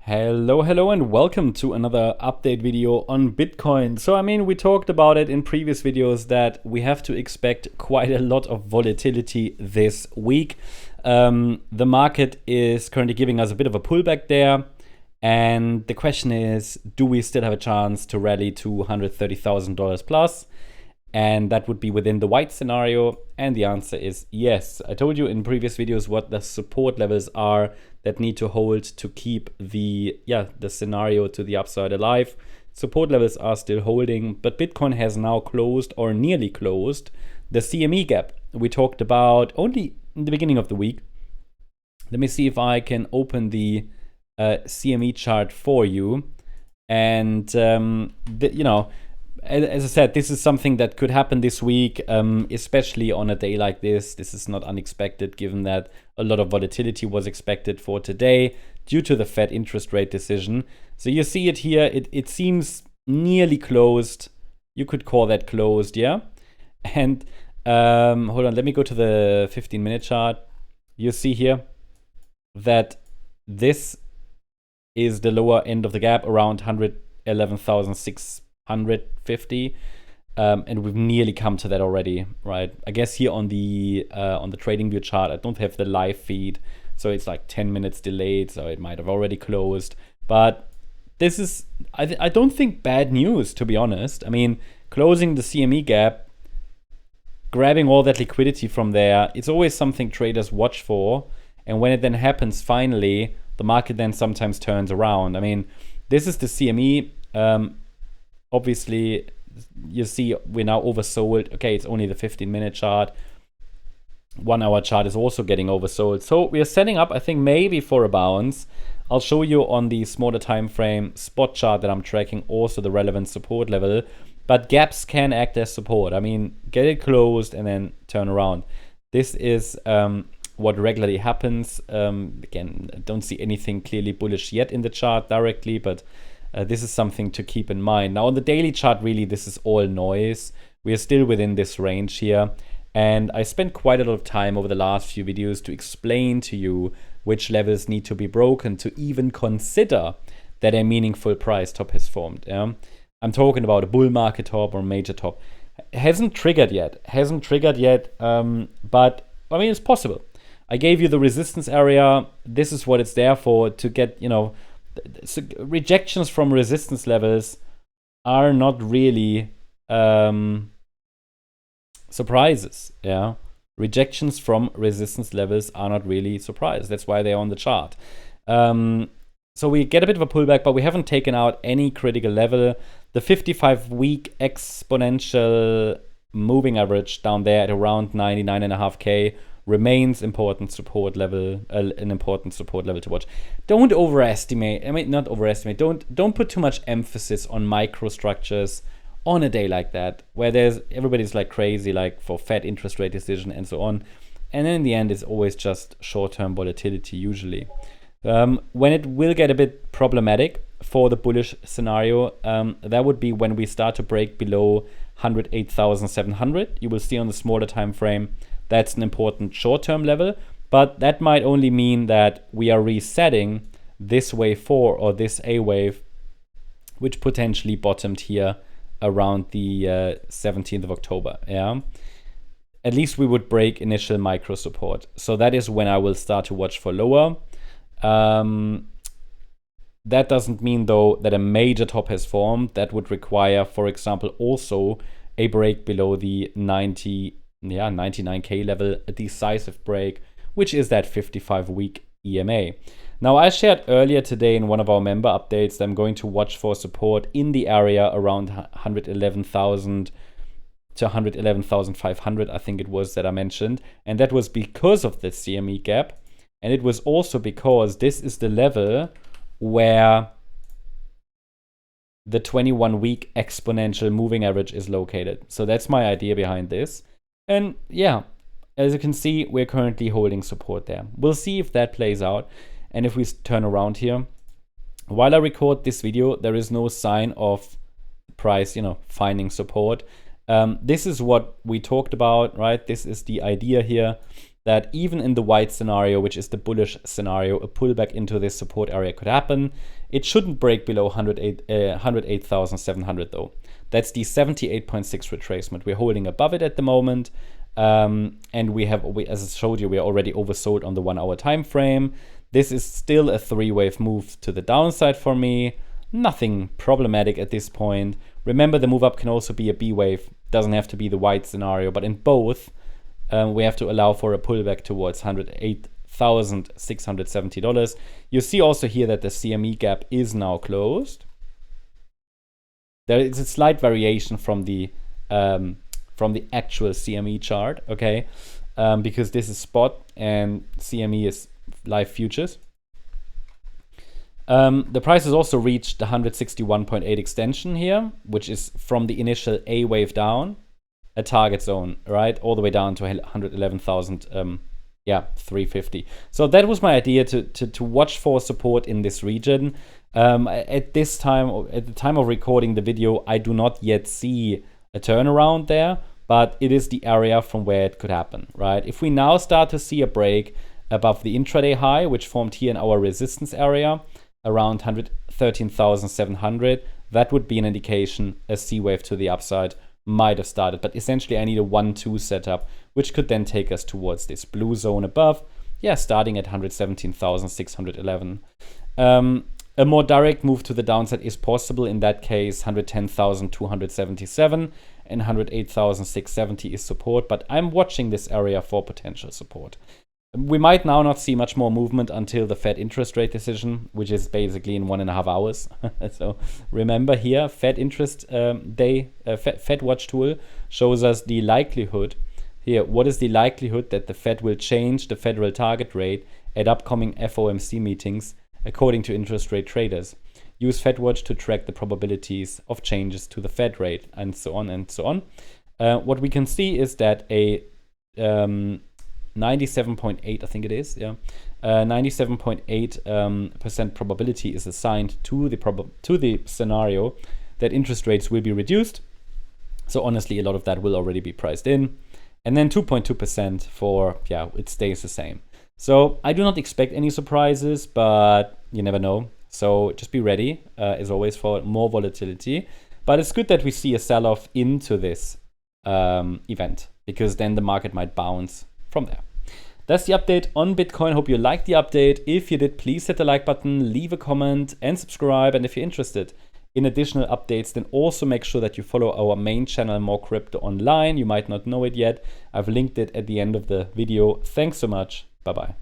Hello, and welcome to another update video on Bitcoin. So, we talked about it in previous videos that we have to expect quite a lot of volatility this week. The market is currently giving us a bit of a pullback there. And the question is, do we still have a chance to rally to $130,000 plus? And that would be within the white scenario. And the answer is yes. I told you in previous videos what the support levels are that need to hold to keep the scenario to the upside alive. Support levels are still holding, but Bitcoin has now closed or nearly closed the CME gap we talked about only in the beginning of the week. Let me see if I can open the CME chart for you. And as I said, this is something that could happen this week, especially on a day like this. This is not unexpected, given that a lot of volatility was expected for today due to the Fed interest rate decision. So you see it here. It seems nearly closed. You could call that closed, yeah? And hold on, let me go to the 15-minute chart. You see here that this is the lower end of the gap, around 111,650, and we've nearly come to that already, right? I guess here on the TradingView chart, I don't have the live feed, so it's like 10 minutes delayed, so it might have already closed. But this is, I don't think, bad news, to be honest. Closing the CME gap, grabbing all that liquidity from there, it's always something traders watch for. And when it then happens, finally, the market then sometimes turns around. This is the CME. Obviously, you see we're now oversold. Okay, it's only the 15-minute chart. 1 hour chart is also getting oversold. So we are setting up, I think, maybe for a bounce. I'll show you on the smaller time frame spot chart that I'm tracking also the relevant support level. But gaps can act as support. Get it closed and then turn around. This is what regularly happens. Again, I don't see anything clearly bullish yet in the chart directly, but this is something to keep in mind. Now, on the daily chart, really, this is all noise. We are still within this range here. And I spent quite a lot of time over the last few videos to explain to you which levels need to be broken to even consider that a meaningful price top has formed. Yeah? I'm talking about a bull market top or major top. Hasn't triggered yet, but it's possible. I gave you the resistance area. This is what it's there for, to get, so rejections from resistance levels are not really surprises. Yeah, rejections from resistance levels are not really surprises. That's why they're on the chart. So we get a bit of a pullback, but we haven't taken out any critical level. The 55-week exponential moving average down there at around 99.5K remains important support level, an important support level to watch. Don't overestimate. Not overestimate. Don't put too much emphasis on microstructures on a day like that, where everybody's like crazy, like for Fed interest rate decision and so on. And then in the end, it's always just short-term volatility usually. When it will get a bit problematic for the bullish scenario, that would be when we start to break below 108,700. You will see on the smaller time frame that's an important short-term level, but that might only mean that we are resetting this wave 4 or this A wave, which potentially bottomed here around the 17th of October. Yeah, at least we would break initial micro support. So that is when I will start to watch for lower. That doesn't mean, though, that a major top has formed. That would require, for example, also a break below the 99K level, a decisive break, which is that 55-week EMA. Now, I shared earlier today in one of our member updates that I'm going to watch for support in the area around 111,000 to 111,500, I think it was that I mentioned. And that was because of the CME gap. And it was also because this is the level where the 21-week exponential moving average is located. So that's my idea behind this. And yeah, as you can see, we're currently holding support there. We'll see if that plays out. And if we turn around here, while I record this video, there is no sign of price, finding support. This is what we talked about, right? This is the idea here. that even in the white scenario, which is the bullish scenario, a pullback into this support area could happen. It shouldn't break below 108,700 though. That's the 78.6 retracement. We're holding above it at the moment. And as I showed you, we are already oversold on the 1 hour time frame. This is still a 3-wave move to the downside for me. Nothing problematic at this point. Remember, the move up can also be a B wave. Doesn't have to be the white scenario, but in both, we have to allow for a pullback towards $108,670. You see also here that the CME gap is now closed. There is a slight variation from the actual CME chart, okay? Because this is spot and CME is live futures. The price has also reached the 161.8 extension here, which is from the initial A wave down, a target zone, right? All the way down to 111,350. So that was my idea to watch for support in this region. At the time of recording the video, I do not yet see a turnaround there, but it is the area from where it could happen, right? If we now start to see a break above the intraday high, which formed here in our resistance area, around 113,700, that would be an indication a C wave to the upside might have started. But essentially, I need a 1-2 setup, which could then take us towards this blue zone above, starting at 117,611. A more direct move to the downside is possible. In that case, 110,277 and 108,670 is support, but I'm watching this area for potential support. We might now not see much more movement until the Fed interest rate decision, which is basically in 1.5 hours. So remember here, Fed interest Fed watch tool shows us the likelihood. Here, what is the likelihood that the Fed will change the federal target rate at upcoming FOMC meetings according to interest rate traders? Use FedWatch to track the probabilities of changes to the Fed rate, and so on and so on. What we can see is that a 97.8, I think it is, 97.8% probability is assigned to the scenario that interest rates will be reduced. So honestly, a lot of that will already be priced in. And then 2.2% for, it stays the same. So I do not expect any surprises, but you never know. So just be ready, as always, for more volatility. But it's good that we see a sell-off into this event, because then the market might bounce from there. That's the update on Bitcoin. Hope you liked the update. If you did, please hit the like button, leave a comment, and subscribe. And if you're interested in additional updates, then also make sure that you follow our main channel, More Crypto Online. You might not know it yet. I've linked it at the end of the video. Thanks so much. Bye-bye.